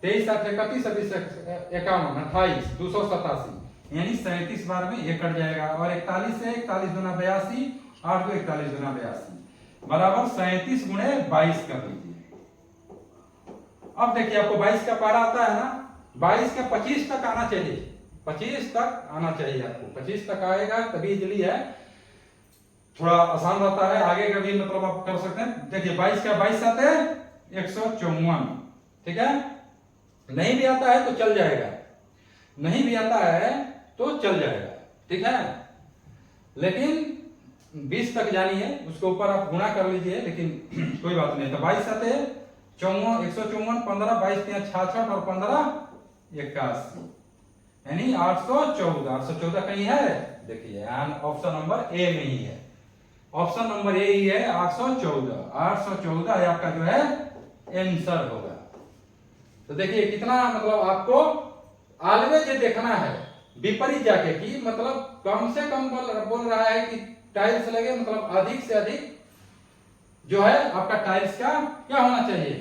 23 8 31 51 28 287, यानी 37 बार में ये कट जाएगा। और 41 से 41 गुना 82, 8 को 41 गुना 82 बराबर 37 गुणे 22 कर लीजिए। अब देखिए आपको 22 का पारा आता है ना, 22 का 25 तक आना चाहिए, 25 तक आना चाहिए आपको, 25 तक आएगा तभी इजली है, थोड़ा आसान रहता है, आगे का भी मतलब आप कर सकते हैं। देखिए 22 का 22 आते हैं 154, ठीक है, नहीं भी आता है तो चल जाएगा, नहीं भी आता है तो चल जाएगा, ठीक है, लेकिन 20 तक जानी है, उसके ऊपर आप गुणा कर लीजिए, लेकिन कोई बात नहीं। तो 22 आते हैं 154 15 22 66 और 15 81, यानी 814, 814 कहीं है, देखिए ऑप्शन नंबर ए में ही है, ऑप्शन नंबर ए ही है 814, 814 आपका जो है आंसर होगा। तो देखिए कितना मतलब आपको ऑलवेज ये देखना है विपरीत जाके कि मतलब कम से कम बोल रहा है कि टाइल्स लगे, मतलब अधिक से अधिक जो है आपका टाइल्स का क्या होना चाहिए,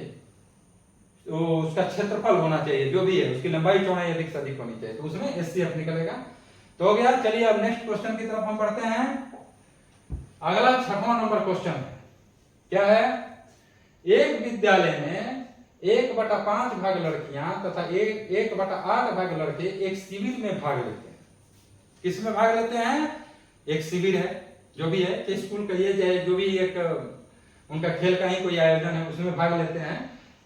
तो उसका क्षेत्रफल होना चाहिए, जो भी है उसकी लंबाई चौड़ाई अधिक से अधिक होनी चाहिए, तो उसमें एचसीएफ निकलेगा। तो हो गया, चलिए अब नेक्स्ट क्वेश्चन की तरफ हम बढ़ते हैं। अगला 6वां नंबर क्वेश्चन है, क्या है, एक विद्यालय में 1/5 भाग लड़कियां तथा 1/8 भाग लड़के एक शिविर में भाग लेते हैं। किस में भाग लेते हैं, एक शिविर है, जो भी है कि स्कूल का ये जो भी एक उनका खेल का ही कोई आयोजन है उसमें भाग लेते हैं।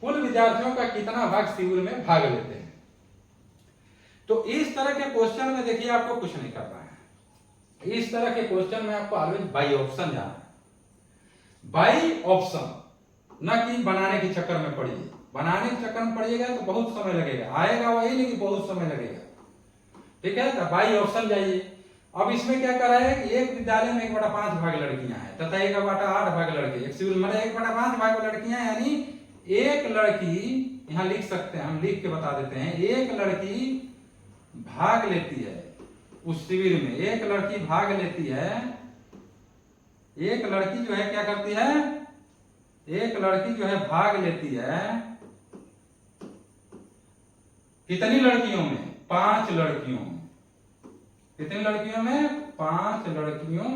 कुल विद्यार्थियों का कितना भाग शिविर में भाग लेते हैं। तो इस तरह के क्वेश्चन में देखिए आपको कुछ नहीं करना है, इस तरह के क्वेश्चन में आपको ऑलवेज बाई ऑप्शन जाना है, बाई ऑप्शन, न कि बनाने के चक्कर में पड़िए। बनाने के चक्कर में पड़िएगा तो बहुत समय लगेगा, आएगा वही लेकिन बहुत समय लगेगा, ठीक है। तो बाई ऑप्शन जाइए। अब इसमें क्या कर रहा है कि एक विद्यालय में 1/5 भाग लड़कियां हैं तथा 1/8 भाग लड़के, मतलब 1/5 भाग लड़कियां, यानी एक लड़की, यहां लिख सकते हैं, हम लिख के बता देते हैं, एक लड़की भाग लेती है उस शिविर में, एक लड़की भाग लेती है, एक लड़की जो है क्या करती है, एक लड़की जो है भाग लेती है कितनी लड़कियों में, 5 लड़कियों में। कितनी लड़कियों में, 5 लड़कियों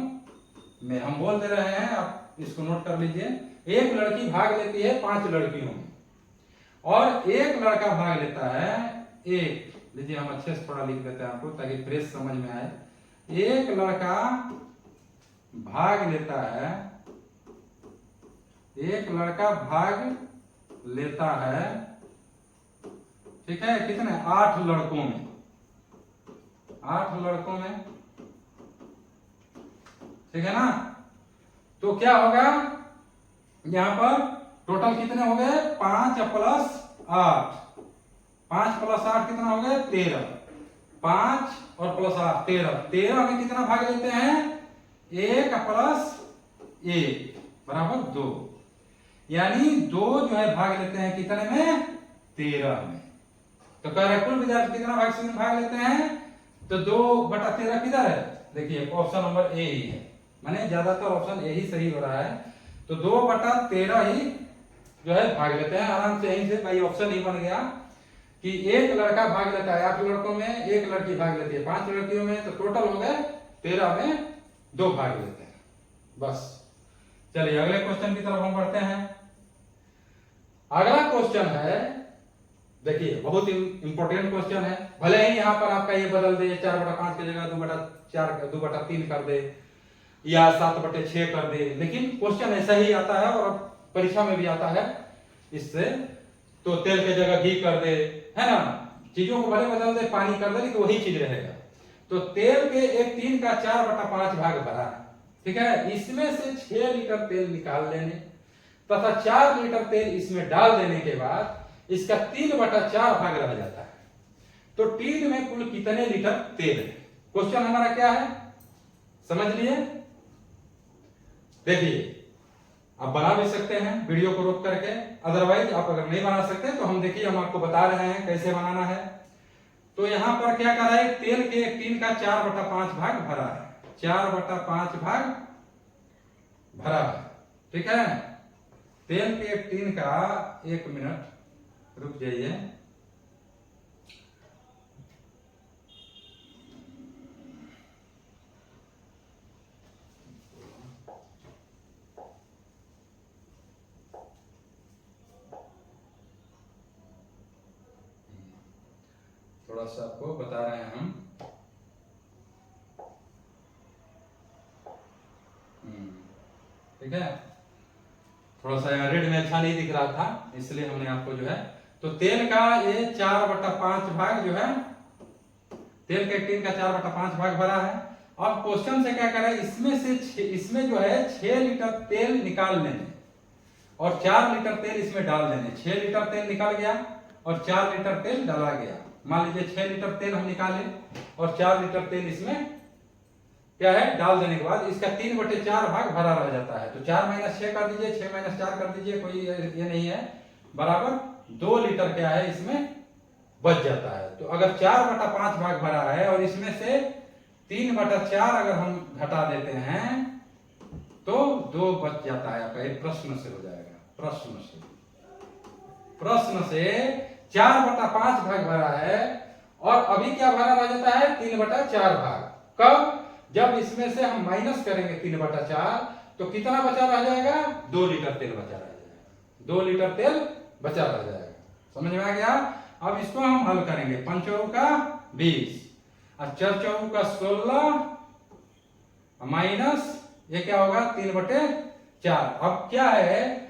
में। हम बोल दे रहे हैं, आप इसको नोट कर लीजिए। एक लड़की भाग लेती है 5 लड़कियों में और एक लड़का भाग लेता है एक, लीजिए हम अच्छे से थोड़ा लिख देते हैं आपको ताकि फ्रेश समझ में आए। एक लड़का भाग लेता है, एक लड़का भाग लेता है, ठीक है, कितने, 8 लड़कों में, 8 लड़कों में, ठीक है ना। तो क्या होगा यहां पर टोटल कितने हो गए, 5 + 8, 5 + 8 कितना हो गए, 13, 5 और +8 13, 13 में कितना भाग लेते हैं, 1 + 1 बराबर 2, यानी 2 जो है भाग लेते हैं कितने में, 13 में। तो कह रहे कुल विद्यार्थी कितना भाग लेते हैं, तो 2/13 किधर है, देखिए ऑप्शन नंबर ए ही है, माने ज्यादातर ऑप्शन ए ही सही हो रहा है। तो 2/13 ही जो है भाग लेते हैं, आराम से यहीं से भाई ऑप्शन ही बन गया कि एक लड़का भाग लेता है 8 लड़कों में, एक लड़की भाग लेती है 5 लड़कियों में, तो टोटल हो गए 13 में 2 भाग लेते हैं, बस। चलिए अगले क्वेश्चन की तरफ हम बढ़ते हैं। अगला क्वेश्चन है, देखिए बहुत इंपॉर्टेंट क्वेश्चन है, भले ही यहां पर आपका ये बदल दे, 4/5 की जगह 2/4 कर दे या 7/6 कर दे, लेकिन क्वेश्चन ऐसा ही आता है और परीक्षा में भी आता है इससे। तो तेल की जगह घी कर दे, है ना, चीजों को भले बदल दे, पानी कर दे, लेकिन वही चीज रहेगा। तो तेल के 1/3 का 4/5 भाग भरा है, ठीक है, इसमें से 6 लीटर तेल निकाल लेने तथा 4 लीटर तेल इसमें डाल देने के बाद इसका 3/4 भाग रह जाता है। तो टीन में कुल कितने लीटर तेल है, क्वेश्चन हमारा क्या है, समझ लिए। देखिए आप बना भी सकते हैं वीडियो को रोक करके, अदरवाइज आप अगर नहीं बना सकते तो हम देखिए हम आपको बता रहे हैं कैसे बनाना है। तो यहां पर क्या कर रहा है, तेल के 1/3 का 4/5 भाग भरा है, 4/5 भाग भरा है, ठीक है। तेल के 1/3 का, 1 मिनट रुक जाइए, थोड़ा सा आपको बता रहे हैं हम। ठीक है, थोड़ा सा यहाँ रेड में अच्छा नहीं दिख रहा था इसलिए हमने आपको जो है, तो तेल का ये 4/5 भाग जो है, तेल के 1/3 का 4/5 भाग भरा है। अब क्वेश्चन से क्या करें, इसमें जो है 6 लीटर तेल निकाल लेने और 4 लीटर तेल इसमें डाल देने। 6 लीटर तेल निकल गया और 4 लीटर तेल डाला गया। मान लीजिए 6 लीटर तेल हम निकाले और 4 लीटर तेल इसमें क्या है डाल देने के बाद इसका 3/4 भाग भरा रह जाता है। तो 4 - 6 कर दीजिए, 6 - 4 कर दीजिए, कोई ये नहीं है, बराबर 2 लीटर क्या है इसमें बच जाता है। तो अगर 4/5 भाग भरा है और इसमें से 3/4 अगर हम घटा देते हैं तो 2 बच जाता है आपका। एक प्रश्न से हो जाएगा, प्रश्न से 4/5 भाग भरा है और अभी क्या भरा रह जाता है 3/4 भाग। कब, जब इसमें से हम माइनस करेंगे 3/4 तो कितना बचा रह जाएगा, 2 लीटर तेल बचा रह जाएगा, 2 लीटर तेल बचा रह जाएगा। समझ में आ गया। अब इसको हम हल करेंगे, 5 का 20 और 4 का 16 माइनस ये क्या होगा 3/4। अब क्या है,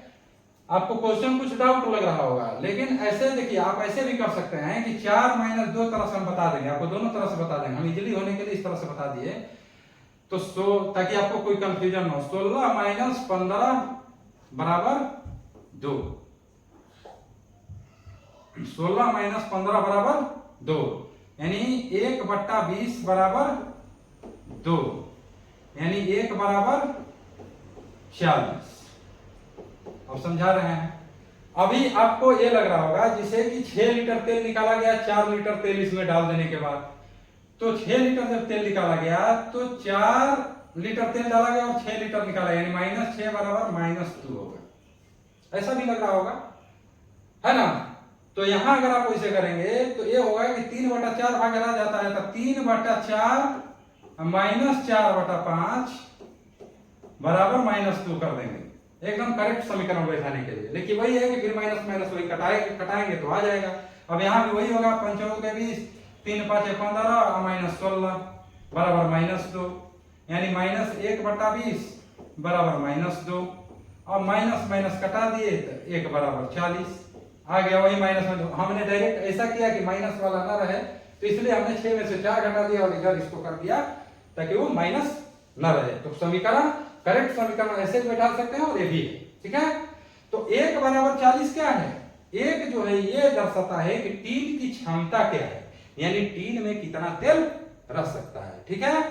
आपको क्वेश्चन कुछ डाउट लग रहा होगा, लेकिन ऐसे देखिए आप ऐसे भी कर सकते हैं कि 4 - 2 तरह से हम बता देंगे, आपको दोनों तरह से बता देंगे, हम इजीली होने के लिए इस तरह से बता दिए। तो ताकि आपको कोई कंफ्यूजन ना हो, 16 माइनस 15 बराबर 2। 16 माइनस 15 बराबर 2, यानी 1/20 बराबर 2, यानी 1 बराबर 40। अब समझा रहे हैं। अभी आपको ये लग रहा होगा जिसे कि 6 लीटर तेल निकाला गया, 4 लीटर तेल इसमें डाल देने के बाद, तो 6 लीटर जब तेल निकाला गया तो 4 लीटर तेल डाला गया और 6 लीटर निकाला, यानी -6 बराबर -2 होगा। ऐसा भी लग रहा होगा, है ना। तो यहां अगर आप ऐसे करेंगे तो ये होगा कि 3/4 भाग रह जाता है, तो 3/4 -4/5 बराबर -2 कर देंगे, एकदम करेक्ट समीकरण बैठाने के लिए। लेकिन वही है कि फिर माइनस माइनस वही कटाएंगे तो आ जाएगा। अब यहाँ भी वही होगा, 5 के 20, 3 5 15 और -16 बराबर -2, यानी -1/20 बराबर -2, और माइनस माइनस कटा दिए तो 1 बराबर 40 आ गया। वही माइनस में हमने डायरेक्ट ऐसा किया कि माइनस वाला ना रहे, तो इसलिए हमने 6 में से 4 घटा दिया और इधर इसको कर दिया ताकि वो माइनस न रहे। तो समीकरण, करेक्ट समीकरण ऐसे बैठा सकते हैं, और ये भी है, ठीक है। तो 1 बराबर 40 क्या है, एक जो है ये दर्शाता है कि टीन की क्षमता क्या है, यानी टीन में कितना तेल रह सकता है, ठीक है।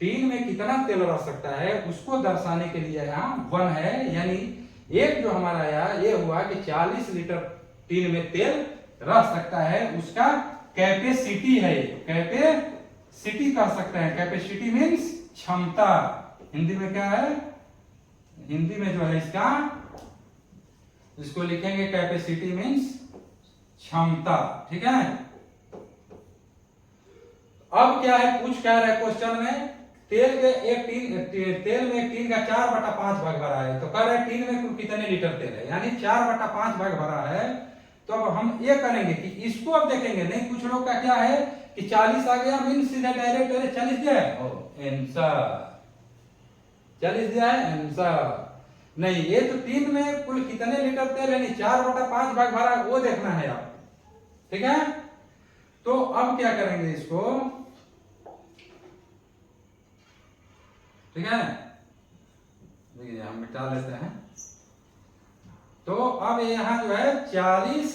टीन में कितना तेल रह सकता है उसको दर्शाने के लिए यहाँ 1 है, यानी एक जो हमारा यहाँ ये हुआ कि 40 लीटर टीन में तेल रह सकता है, उसका कैपेसिटी है। कैपेसिटी कह सकते हैं, कैपेसिटी मीन्स क्षमता। हिंदी में क्या है, हिंदी में जो है इसको लिखेंगे कैपेसिटी मीन्स क्षमता, ठीक है। अब क्या है, पूछ क्या रहा है क्वेश्चन में, तेल में एक टीन का 4/5 भाग भरा है, तो कह रहे हैं टीन में कुल कितने लीटर तेल है, यानी 4/5 भाग भरा है। तो अब हम ये करेंगे कि इसको अब देखेंगे, नहीं कुछ लोग का क्या है कि 40 आ गया, मीन सीधा डायरेक्ट 40 दिया है, आंसर 40 दिया है, आंसर नहीं। ये तो टीन में कुल कितने लीटर तेल यानी 4/5 भाग भरा, वो देखना है आप, ठीक है। तो अब क्या करेंगे इसको, ठीक है, देखिए हम मिटा लेते हैं। तो अब यहां जो है 40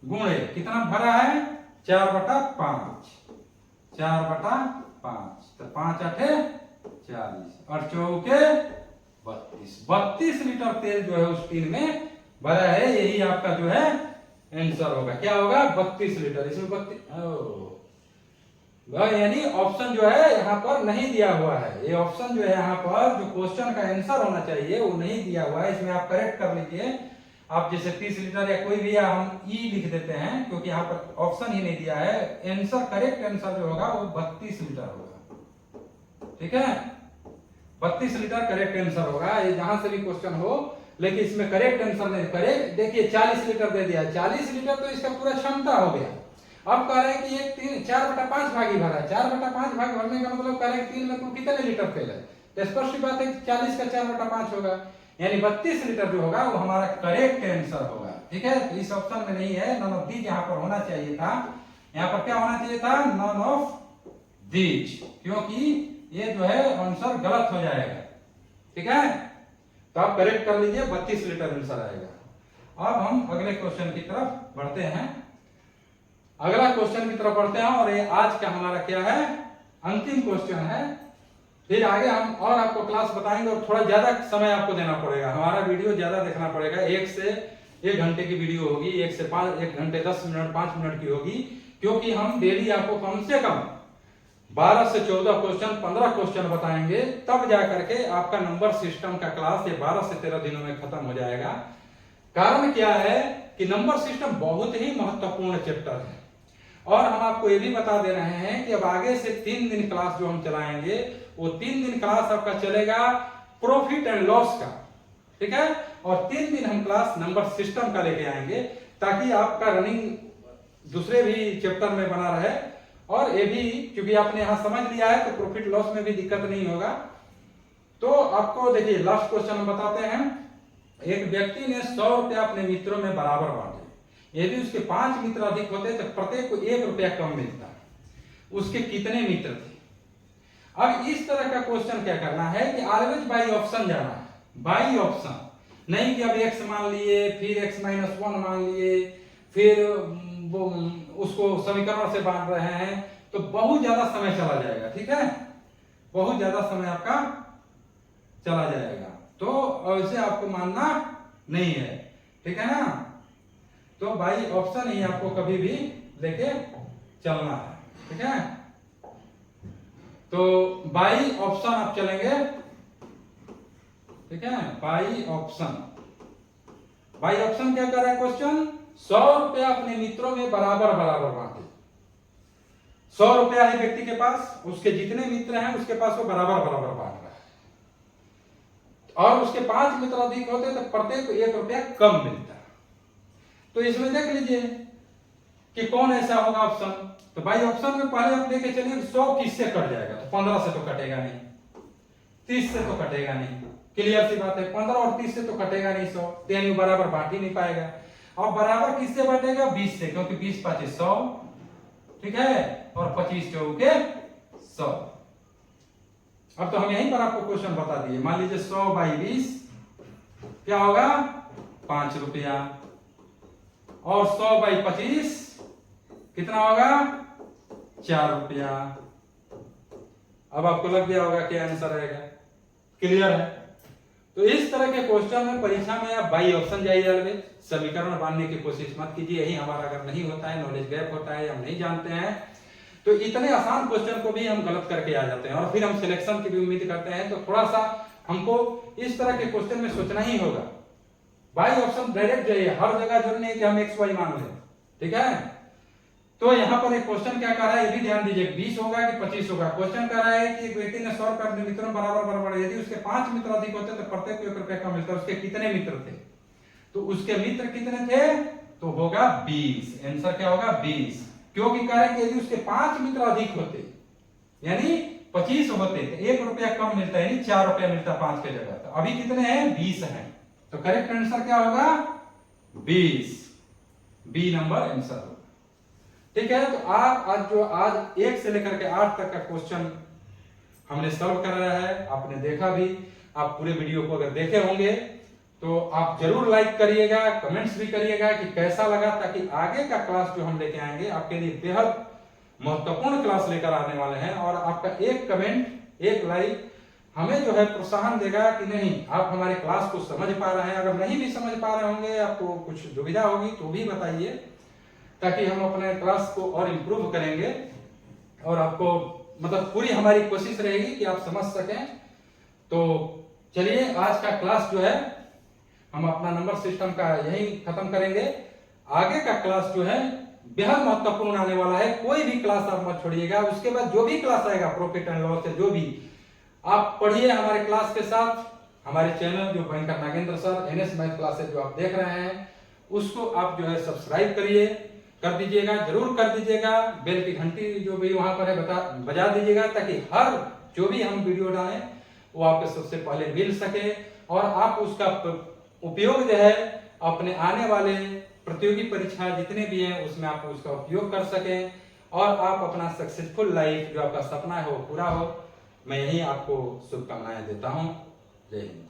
गुणे कितना भरा है, 4/5, 4/5, तो 5 8 40 और 4 32 लीटर तेल जो है उस टीन में भरा है। यही आपका जो है आंसर होगा, क्या होगा, 32 लीटर। इसमें 32 यानी ऑप्शन जो है यहाँ पर नहीं दिया हुआ है, ये ऑप्शन जो है यहाँ पर जो क्वेश्चन का आंसर होना चाहिए वो नहीं दिया हुआ है। इसमें आप करेक्ट कर लीजिए, आप जैसे 30 लीटर या कोई भी हम ई लिख देते हैं, क्योंकि यहाँ पर ऑप्शन ही नहीं दिया है। आंसर, करेक्ट आंसर जो होगा वो 32 लीटर होगा, ठीक है। 32 लीटर करेक्ट आंसर होगा, ये जहां से भी क्वेश्चन हो, लेकिन इसमें करेक्ट आंसर नहीं। करेक्ट देखिए 40 लीटर दे दिया, 40 लीटर तो इसका पूरा क्षमता हो गया। अब कह रहे हैं कि एक 4/5 भाग ही भरा है, 4/5 भाग भरने का मतलब कह रहे हैं टीन में कुल कितने लीटर तेल है, तो स्पष्ट बात है कि 40 का 4/5 होगा, यानी 32 लीटर जो होगा वो हमारा करेक्ट आंसर होगा, ठीक है। तो इस ऑप्शन में नहीं है, नन ऑफ दीज यहाँ पर होना चाहिए था। यहाँ पर क्या होना चाहिए था, नन ऑफ दीज, क्योंकि ये जो है आंसर गलत हो जाएगा, ठीक है। तो आप करेक्ट कर लीजिए, 32 लीटर आंसर आएगा। अब हम अगले क्वेश्चन की तरफ बढ़ते हैं। अगला क्वेश्चन की तरफ बढ़ते हैं, और ये आज का हमारा क्या है, अंतिम क्वेश्चन है। फिर आगे हम और आपको क्लास बताएंगे, और थोड़ा ज्यादा समय आपको देना पड़ेगा, हमारा वीडियो ज्यादा देखना पड़ेगा। 1 से 1 घंटे की वीडियो होगी, 1 से 1 घंटे 10 मिनट 5 मिनट की होगी, क्योंकि हम डेली आपको कम से कम 12 से 14 क्वेश्चन, 15 क्वेश्चन बताएंगे, तब जाकर के आपका नंबर सिस्टम का क्लास ये 12 से 13 दिनों में खत्म हो जाएगा। कारण क्या है कि नंबर सिस्टम बहुत ही महत्वपूर्ण चैप्टर है, और हम आपको ये भी बता दे रहे हैं कि अब आगे से 3 दिन क्लास जो हम चलाएंगे, वो 3 दिन क्लास आपका चलेगा प्रॉफिट एंड लॉस का, ठीक है, और 3 दिन हम क्लास नंबर सिस्टम का लेके आएंगे, ताकि आपका रनिंग दूसरे भी चैप्टर में बना रहे, और ये भी क्योंकि आपने यहां समझ लिया है तो प्रॉफिट लॉस में भी दिक्कत नहीं होगा। तो आपको देखिए लास्ट क्वेश्चन हम बताते हैं। एक व्यक्ति ने 100 रुपया अपने मित्रों में बराबर बांटे, यदि उसके 5 मित्र अधिक होते तो प्रत्येक को 1 रुपया कम मिलता। उसके कितने मित्र थे। अब इस तरह का क्वेश्चन क्या करना है कि ऑलवेज बाई ऑप्शन जाना है, बाई ऑप्शन, नहीं कि अब x मान लिए फिर x-1 मान लिए फिर वो उसको समीकरण से बांध रहे हैं, तो बहुत ज्यादा समय चला जाएगा। ठीक है, बहुत ज्यादा समय आपका चला जाएगा, तो ऐसे आपको मानना नहीं है। ठीक है ना, तो बाई ऑप्शन ही आपको कभी भी लेके चलना है। ठीक है, तो बाई ऑप्शन आप चलेंगे। ठीक है, बाई ऑप्शन, बाई ऑप्शन क्या कर रहा है क्वेश्चन, 100 रुपया अपने मित्रों में बराबर बराबर बांटे। 100 रुपया है व्यक्ति के पास, उसके जितने मित्र हैं उसके पास वो बराबर बराबर बांट रहा है, और उसके 5 मित्र अधिक होते तो प्रत्येक को 1 रुपया कम मिलता। तो इसमें देख लीजिए कि कौन ऐसा होगा ऑप्शन। तो भाई ऑप्शन में पहले आप लेके चलिए 100 किससे कट जाएगा, तो 15 से तो कटेगा नहीं, 30 से तो कटेगा नहीं, क्लियर सी बात है। 15 और 30 से तो कटेगा नहीं 100, तो यानी बराबर बांट ही नहीं पाएगा। और बराबर किससे बांटेगा, 20 से, क्योंकि 20 5 100, ठीक है, और 25 चौके 100। अब तो हम यहीं पर आपको क्वेश्चन बता दिए। मान लीजिए 100 बाई 20 क्या होगा, 5 रुपया, और 100 बाई 25 कितना होगा, 4 रुपया। अब आपको लग गया होगा क्या आंसर रहेगा, क्लियर है। तो इस तरह के क्वेश्चन में परीक्षा में आप बाई ऑप्शन जाइए, समीकरण बांधने की कोशिश मत कीजिए। यही हमारा अगर नहीं होता है, नॉलेज गैप होता है, हम नहीं जानते हैं, तो इतने आसान क्वेश्चन को भी हम गलत करके आ जाते हैं, और फिर हम सिलेक्शन की भी उम्मीद करते हैं। तो थोड़ा सा हमको इस तरह के क्वेश्चन में सोचना ही होगा। बाई ऑप्शन डायरेक्ट जाइए, हर जगह जरूरी नहीं कि हम एक्स वाई मान लें। ठीक है, तो यहाँ पर एक क्वेश्चन क्या कर रहा है, ये भी ध्यान दीजिए, 20 होगा कि 25 होगा। क्वेश्चन कर रहा है कि एक व्यक्ति ने 100 रुपया अपने मित्रों में बराबर बराबर, यदि उसके 5 मित्र अधिक होते तो प्रत्येक को 1 रुपया कम मिलता। उसके कितने मित्र थे, तो उसके मित्र कितने थे, तो होगा 20। आंसर क्या होगा, 20। क्योंकि कह रहे हैं कि यदि उसके 5 मित्र अधिक होते, यानी 25 होते, तो 1 रुपया कम मिलता, यानी 4 रुपया मिलता 5 के जगह। तो अभी कितने हैं, 20 हैं, तो करेक्ट आंसर क्या होगा, 20। बी नंबर आंसर होगा। ठीक है, तो आज 1 से लेकर के 8 तक का क्वेश्चन हमने सॉल्व कराया है, आपने देखा भी। आप पूरे वीडियो को अगर देखे होंगे तो आप जरूर लाइक करिएगा, कमेंट्स भी करिएगा कि कैसा लगा, ताकि आगे का क्लास जो हम लेके आएंगे आपके लिए बेहद महत्वपूर्ण क्लास लेकर आने वाले हैं। और आपका एक कमेंट, एक लाइक हमें जो है प्रोत्साहन देगा कि नहीं, आप हमारे क्लास को समझ पा रहे हैं। अगर नहीं भी समझ पा रहे होंगे, आपको कुछ दुविधा होगी तो भी बताइए, ताकि हम अपने क्लास को और इम्प्रूव करेंगे। और आपको मतलब पूरी हमारी कोशिश रहेगी कि आप समझ सकें। तो चलिए, आज का क्लास जो है हम अपना नंबर सिस्टम का यही खत्म करेंगे। आगे का क्लास जो है बेहद महत्वपूर्ण आने वाला है, कोई भी क्लास आप मत छोड़िएगा। उसके बाद जो भी क्लास आएगा प्रॉफिट एंड लॉस से, जो भी आप पढ़िए हमारे क्लास के साथ। हमारे चैनल जो banker Nagendra sir NS math classes जो आप देख रहे हैं, उसको आप जो है सब्सक्राइब करिए, कर दीजिएगा, जरूर कर दीजिएगा। बेल की घंटी जो भी वहां पर है बजा दीजिएगा, ताकि हर जो भी हम वीडियो डालें वो आपको सबसे पहले मिल सके, और आप उसका उपयोग जो है अपने आने वाले प्रतियोगी परीक्षाएं जितने भी हैं उसमें आप उसका उपयोग कर सकें, और आप अपना सक्सेसफुल लाइफ जो आपका सपना है वो पूरा हो। मैं यही आपको शुभकामनाएं देता हूं। जय हिंद।